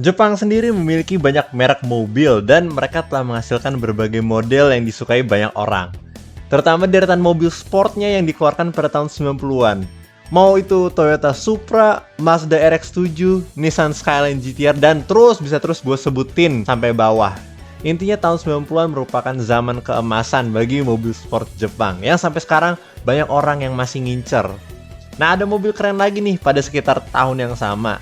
Jepang sendiri memiliki banyak merek mobil dan mereka telah menghasilkan berbagai model yang disukai banyak orang. Terutama deretan mobil sportnya yang dikeluarkan pada tahun 90-an. Mau itu Toyota Supra, Mazda RX-7, Nissan Skyline GT-R, dan bisa terus gue sebutin sampai bawah. Intinya tahun 90-an merupakan zaman keemasan bagi mobil sport Jepang yang sampai sekarang banyak orang yang masih ngincer. Nah, ada mobil keren lagi nih pada sekitar tahun yang sama.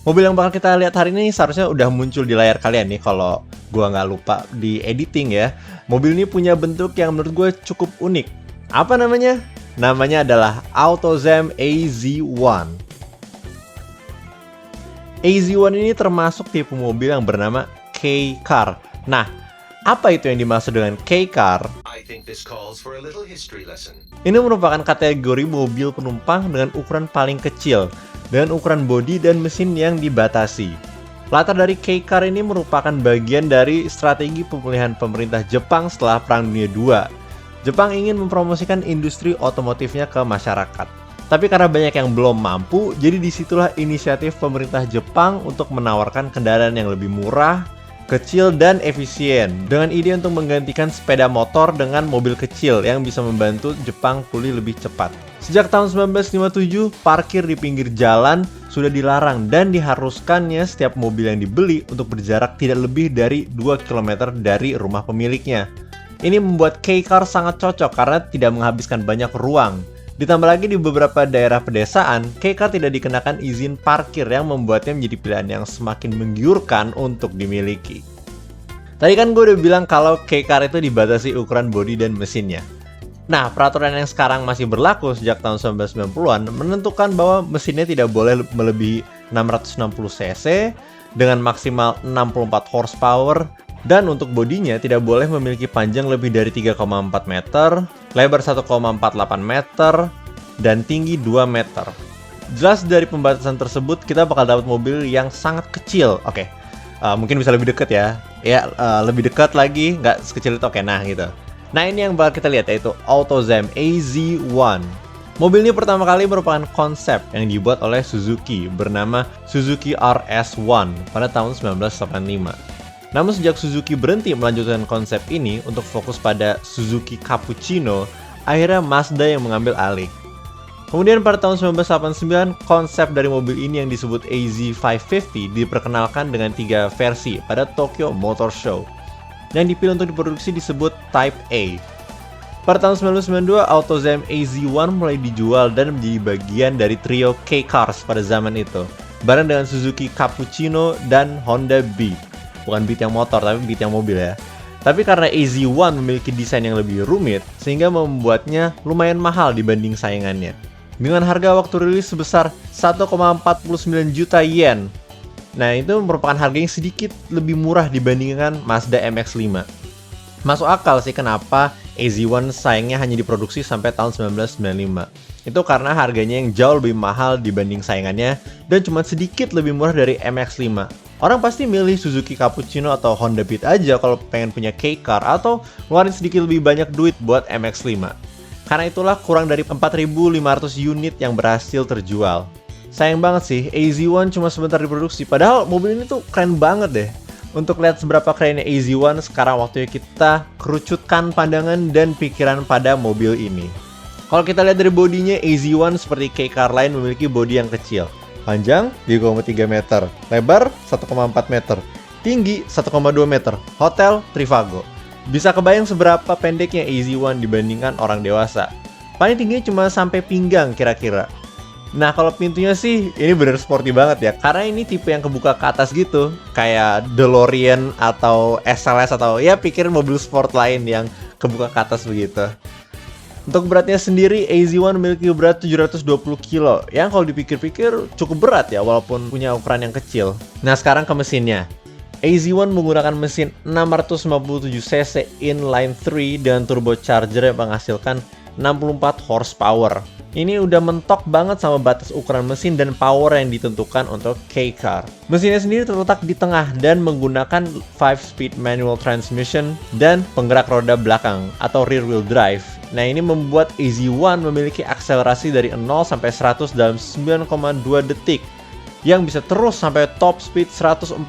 Mobil yang bakal kita lihat hari ini seharusnya udah muncul di layar kalian nih kalau gua nggak lupa di editing ya. Mobil ini punya bentuk yang menurut gue cukup unik. Apa namanya? Namanya adalah AutoZone AZ1. AZ1 ini termasuk tipe mobil yang bernama K-Car. Nah, apa itu yang dimaksud dengan K-Car? Ini merupakan kategori mobil penumpang dengan ukuran paling kecil, dengan ukuran bodi dan mesin yang dibatasi. Latar dari K-Car ini merupakan bagian dari strategi pemulihan pemerintah Jepang setelah Perang Dunia II. Jepang ingin mempromosikan industri otomotifnya ke masyarakat. Tapi karena banyak yang belum mampu, jadi disitulah inisiatif pemerintah Jepang untuk menawarkan kendaraan yang lebih murah, kecil, dan efisien dengan ide untuk menggantikan sepeda motor dengan mobil kecil yang bisa membantu Jepang pulih lebih cepat. Sejak tahun 1957, parkir di pinggir jalan sudah dilarang dan diharuskannya setiap mobil yang dibeli untuk berjarak tidak lebih dari 2 km dari rumah pemiliknya. Ini membuat K-Car sangat cocok karena tidak menghabiskan banyak ruang. Ditambah lagi di beberapa daerah pedesaan, K-Car tidak dikenakan izin parkir yang membuatnya menjadi pilihan yang semakin menggiurkan untuk dimiliki. Tadi kan gue udah bilang kalau K-Car itu dibatasi ukuran bodi dan mesinnya. Nah, peraturan yang sekarang masih berlaku sejak tahun 1990-an menentukan bahwa mesinnya tidak boleh melebihi 660 cc dengan maksimal 64 horsepower, dan untuk bodinya tidak boleh memiliki panjang lebih dari 3,4 meter, lebar 1,48 meter, dan tinggi 2 meter. Jelas dari pembatasan tersebut kita bakal dapat mobil yang sangat kecil. Oke, mungkin bisa lebih dekat ya. Ya, lebih dekat lagi, nggak sekecil itu. Oke, nah gitu. Nah, ini yang bakal kita lihat yaitu AutoZone AZ1. Mobil ini pertama kali merupakan konsep yang dibuat oleh Suzuki bernama Suzuki RS1 pada tahun 1985. Namun sejak Suzuki berhenti melanjutkan konsep ini untuk fokus pada Suzuki Cappuccino, akhirnya Mazda yang mengambil alih. Kemudian pada tahun 1989, konsep dari mobil ini yang disebut AZ550 diperkenalkan dengan 3 versi pada Tokyo Motor Show. Yang dipilih untuk diproduksi disebut Type A. Pada tahun 1992, AutoZone AZ1 mulai dijual dan menjadi bagian dari trio K-Cars pada zaman itu, bareng dengan Suzuki Cappuccino dan Honda Beat. Bukan Beat yang motor, tapi Beat yang mobil ya. Tapi karena AZ1 memiliki desain yang lebih rumit, sehingga membuatnya lumayan mahal dibanding saingannya. Dengan harga waktu rilis sebesar 1,49 juta yen. Nah, itu merupakan harga yang sedikit lebih murah dibandingkan Mazda MX-5. Masuk akal sih kenapa AZ1 sayangnya hanya diproduksi sampai tahun 1995. Itu karena harganya yang jauh lebih mahal dibanding saingannya dan cuma sedikit lebih murah dari MX-5. Orang pasti milih Suzuki Cappuccino atau Honda Beat aja kalau pengen punya K-Car atau ngeluarin sedikit lebih banyak duit buat MX-5. Karena itulah kurang dari 4.500 unit yang berhasil terjual. Sayang banget sih, AZ1 cuma sebentar diproduksi, padahal mobil ini tuh keren banget deh. Untuk lihat seberapa kerennya AZ1, sekarang waktunya kita kerucutkan pandangan dan pikiran pada mobil ini. Kalau kita lihat dari bodinya, AZ1 seperti K-Car lain memiliki bodi yang kecil. Panjang 3,3 meter, lebar 1,4 meter, tinggi 1,2 meter, hotel Trivago. Bisa kebayang seberapa pendeknya AZ1 dibandingkan orang dewasa. Paling tingginya cuma sampai pinggang kira-kira. Nah, kalau pintunya sih ini bener sporty banget ya, karena ini tipe yang kebuka ke atas gitu, kayak DeLorean atau SLS atau ya pikirin mobil sport lain yang kebuka ke atas begitu. Untuk beratnya sendiri, AZ1 memiliki berat 720 kilo, yang kalau dipikir-pikir cukup berat ya, walaupun punya ukuran yang kecil. Nah, sekarang ke mesinnya. AZ1 menggunakan mesin 657 cc inline 3 dengan turbocharger yang menghasilkan 64 horsepower. Ini udah mentok banget sama batas ukuran mesin dan power yang ditentukan untuk K-Car. Mesinnya sendiri terletak di tengah dan menggunakan 5-speed manual transmission dan penggerak roda belakang atau rear wheel drive. Nah, ini membuat AZ1 memiliki akselerasi dari 0 sampai 100 dalam 9,2 detik. yang bisa terus sampai top speed 140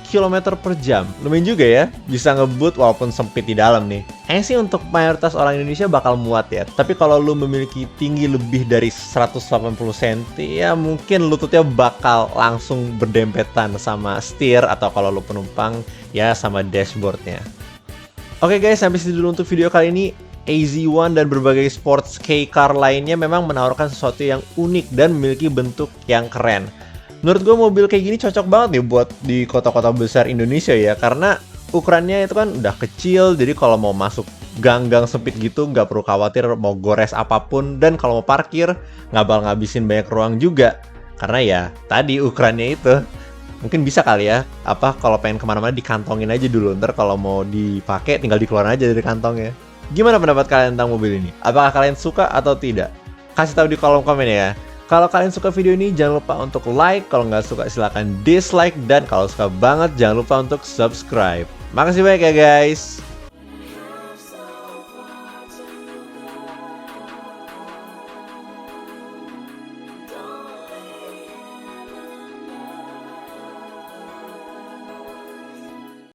km per jam. Lumayan juga ya, bisa ngebut walaupun sempit di dalam nih. Kayaknya sih untuk mayoritas orang Indonesia bakal muat ya. Tapi kalau lu memiliki tinggi lebih dari 180 cm, ya mungkin lututnya bakal langsung berdempetan sama setir, atau kalau lu penumpang ya sama dashboardnya. Oke guys, sampai situ dulu untuk video kali ini. AZ1 dan berbagai sports K-car lainnya memang menawarkan sesuatu yang unik dan memiliki bentuk yang keren. Menurut gue mobil kayak gini cocok banget nih buat di kota-kota besar Indonesia ya, karena ukurannya itu kan udah kecil, jadi kalau mau masuk gang-gang sempit gitu nggak perlu khawatir mau gores apapun, dan kalau mau parkir nggak bakal ngabisin banyak ruang juga, karena ya tadi ukurannya itu. Mungkin bisa kali ya, kalau pengen kemana-mana dikantongin aja dulu, ntar kalau mau dipakai tinggal dikeluarin aja dari kantongnya. Gimana pendapat kalian tentang mobil ini? Apakah kalian suka atau tidak? Kasih tahu di kolom komen ya. Kalau kalian suka video ini, jangan lupa untuk like. Kalau nggak suka, silahkan dislike. Dan kalau suka banget, jangan lupa untuk subscribe. Makasih banyak ya guys.